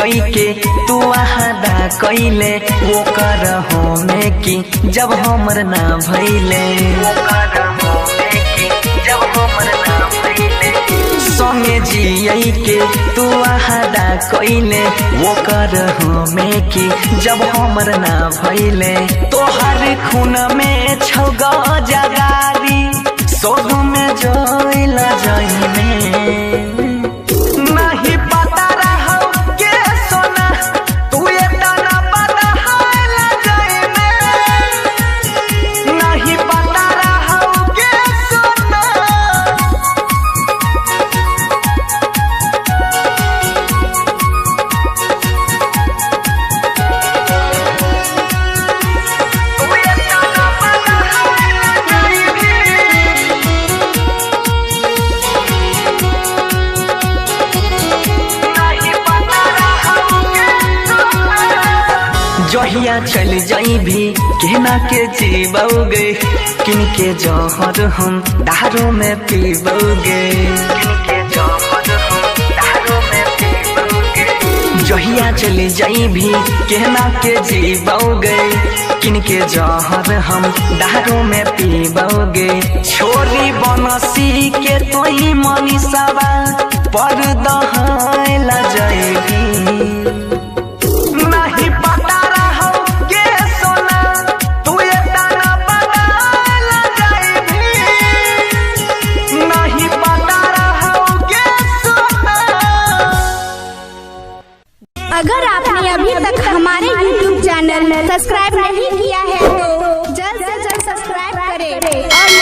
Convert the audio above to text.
जियई के तू आहादा कैले वो कर हो में की जब हमर ना भइले संगे जियई के तू आहादा कैले वो कर हो में की जब हमर ना भइले तोहर खून में छौग जगारी सोग में जोइला जाइने नहीं पता रहो के सोना तू ये तना पता हाइला जाइने नहीं पता रहो के सोना जहिया चल जाई भी कहना के जीवोगे किनके जहर हम दारू में पीबोगे जहिया चल जाई भी कहना के जीवोगे किनके जहर हम दारू में पीबोगे छोरी बनसी के तोई मनीषावा पर दहला जाएगी अगर आपने अभी तक हमारे YouTube चैनल सब्सक्राइब नहीं किया है तो जल्द से जल्द सब्सक्राइब करें और